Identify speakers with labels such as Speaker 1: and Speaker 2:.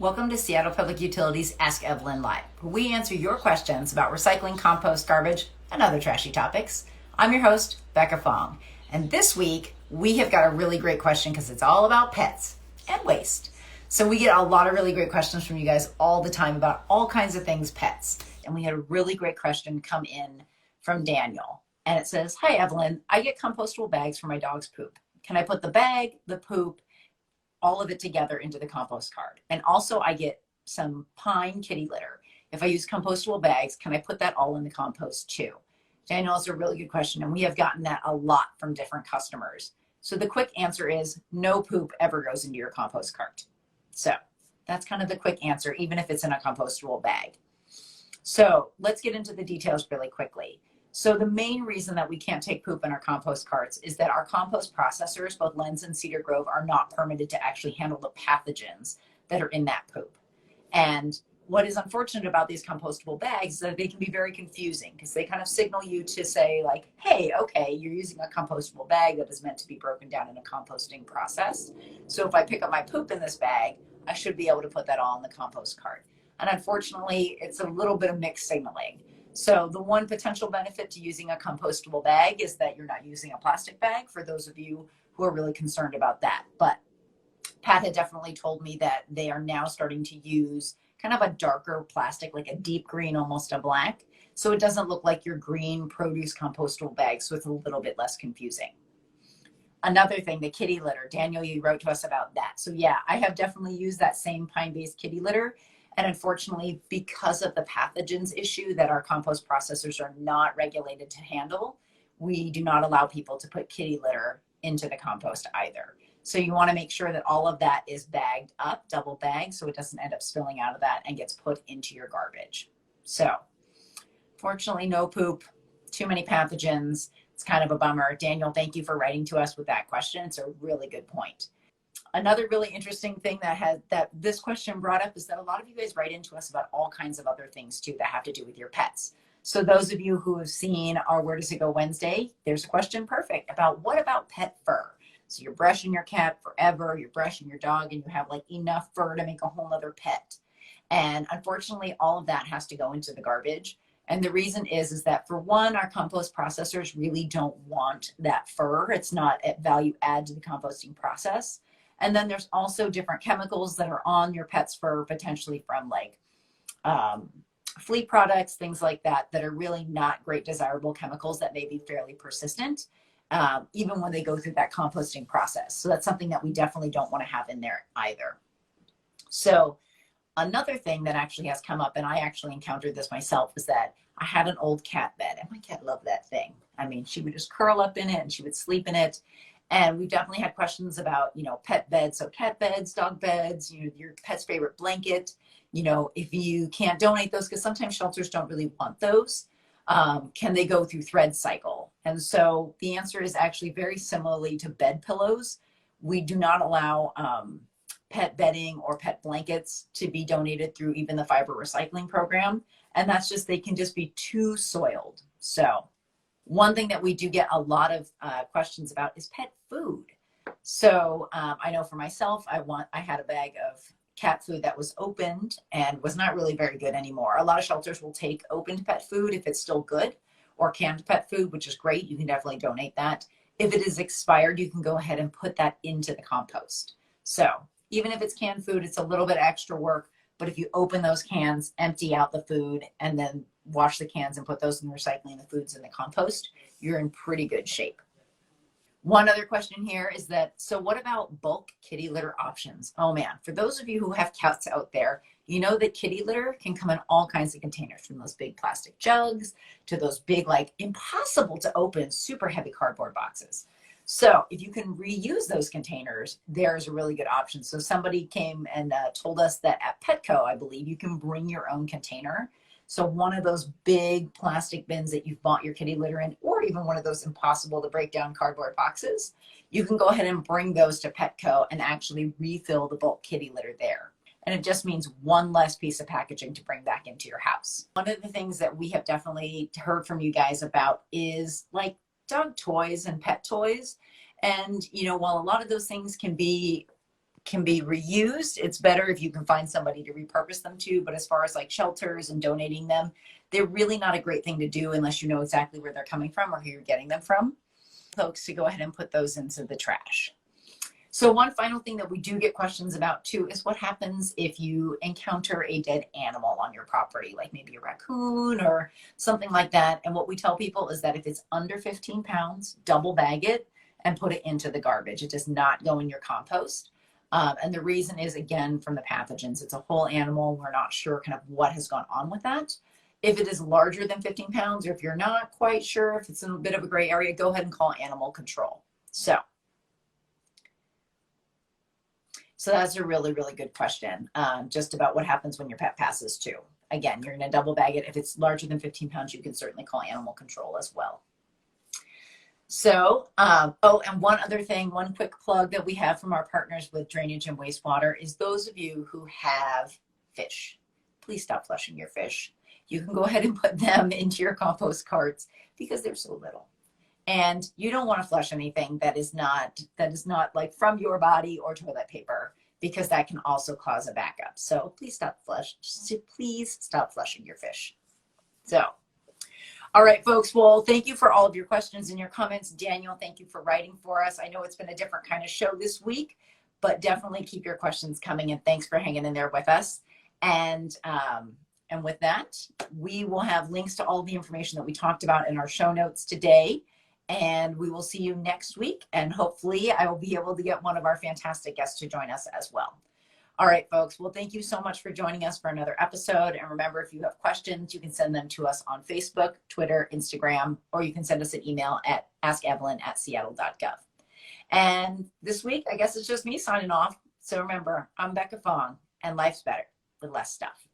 Speaker 1: Welcome to Seattle Public Utilities Ask Evelyn Live, where we answer your questions about recycling, compost, garbage, and other trashy topics. I'm your host, Becca Fong, and this week we have got a really great question because it's all about pets and waste. So we get a lot of really great questions from you guys all the time about all kinds of things pets. And we had a really great question come in from Daniel. And it says, "Hi Evelyn, I get compostable bags for my dog's poop. Can I put the bag, the poop, all of it together into the compost cart? And also I get some pine kitty litter. If I use compostable bags, can I put that all in the compost too?" Daniel, is a really good question, and we have gotten that a lot from different customers. So the quick answer is no poop ever goes into your compost cart. So that's kind of the quick answer, even if it's in a compostable bag. So let's get into the details really quickly. So the main reason that we can't take poop in our compost carts is that our compost processors, both Lens and Cedar Grove, are not permitted to actually handle the pathogens that are in that poop. And what is unfortunate about these compostable bags is that they can be very confusing because they kind of signal you to say like, hey, okay, you're using a compostable bag that is meant to be broken down in a composting process. So if I pick up my poop in this bag, I should be able to put that all in the compost cart. And unfortunately, it's a little bit of mixed signaling. So the one potential benefit to using a compostable bag is that you're not using a plastic bag, for those of you who are really concerned about that. But Pat had definitely told me that they are now starting to use kind of a darker plastic, like a deep green, almost a black. So it doesn't look like your green produce compostable bag. So it's a little bit less confusing. Another thing, the kitty litter. Daniel, you wrote to us about that. So yeah, I have definitely used that same pine-based kitty litter. And unfortunately, because of the pathogens issue that our compost processors are not regulated to handle, we do not allow people to put kitty litter into the compost either. So you want to make sure that all of that is bagged up, double bagged, so it doesn't end up spilling out of that and gets put into your garbage. So fortunately, no poop, too many pathogens. It's kind of a bummer. Daniel, thank you for writing to us with that question. It's a really good point. Another really interesting thing that this question brought up is that a lot of you guys write into us about all kinds of other things too that have to do with your pets. So those of you who have seen our Where Does It Go Wednesday, there's a question perfect about what about pet fur? So you're brushing your cat forever, you're brushing your dog, and you have like enough fur to make a whole other pet. And unfortunately, all of that has to go into the garbage. And the reason is that for one, our compost processors really don't want that fur. It's not a value add to the composting process. And then there's also different chemicals that are on your pet's fur, potentially from like flea products, things like that, that are really not great desirable chemicals that may be fairly persistent, even when they go through that composting process. So that's something that we definitely don't want to have in there either. So another thing that actually has come up, and I actually encountered this myself, is that I had an old cat bed, and my cat loved that thing. I mean, she would just curl up in it and she would sleep in it. And we definitely had questions about, pet beds. So cat beds, dog beds, your pet's favorite blanket, if you can't donate those, because sometimes shelters don't really want those, can they go through thread cycle? And so the answer is actually very similarly to bed pillows. We do not allow pet bedding or pet blankets to be donated through even the fiber recycling program. And that's just, they can just be too soiled. So one thing that we do get a lot of questions about is pet food. So I know for myself, I had a bag of cat food that was opened and was not really very good anymore. A lot of shelters will take opened pet food if it's still good, or canned pet food, which is great. You can definitely donate that. If it is expired, you can go ahead and put that into the compost. So even if it's canned food, it's a little bit extra work. But if you open those cans, empty out the food, and then wash the cans and put those in the recycling, the foods in the compost, you're in pretty good shape. One other question here is that, so what about bulk kitty litter options? Oh man, for those of you who have cats out there, you know that kitty litter can come in all kinds of containers, from those big plastic jugs to those big, like impossible to open, super heavy cardboard boxes. So if you can reuse those containers, there's a really good option. So somebody came and told us that at Petco, I believe, you can bring your own container. So one of those big plastic bins that you've bought your kitty litter in, or even one of those impossible to break down cardboard boxes, you can go ahead and bring those to Petco and actually refill the bulk kitty litter there. And it just means one less piece of packaging to bring back into your house. One of the things that we have definitely heard from you guys about is like dog toys and pet toys. And, while a lot of those things can be can be reused. It's better if you can find somebody to repurpose them to, but as far as like shelters and donating them, they're really not a great thing to do unless you know exactly where they're coming from or who you're getting them from. Folks, to go ahead and put those into the trash. So one final thing that we do get questions about too is what happens if you encounter a dead animal on your property, like maybe a raccoon or something like that. And what we tell people is that if it's under 15 pounds, double bag it and put it into the garbage. It does not go in your compost. And the reason is, again, from the pathogens. It's a whole animal. We're not sure kind of what has gone on with that. If it is larger than 15 pounds, or if you're not quite sure, if it's in a bit of a gray area, go ahead and call animal control. So that's a really, really good question, just about what happens when your pet passes too. Again, you're going to double bag it. If it's larger than 15 pounds, you can certainly call animal control as well. So, oh, and one other thing, one quick plug that we have from our partners with drainage and wastewater is those of you who have fish, please stop flushing your fish. You can go ahead and put them into your compost carts because they're so little. And you don't want to flush anything that is not like from your body or toilet paper, because that can also cause a backup. So please stop flushing your fish. So, all right, folks. Well, thank you for all of your questions and your comments. Daniel, thank you for writing for us. I know it's been a different kind of show this week, but definitely keep your questions coming, and thanks for hanging in there with us. And with that, we will have links to all the information that we talked about in our show notes today. And we will see you next week. And hopefully I will be able to get one of our fantastic guests to join us as well. All right, folks. Well, thank you so much for joining us for another episode. And remember, if you have questions, you can send them to us on Facebook, Twitter, Instagram, or you can send us an email at askevelyn@seattle.gov. And this week, I guess it's just me signing off. So remember, I'm Becca Fong, and life's better with less stuff.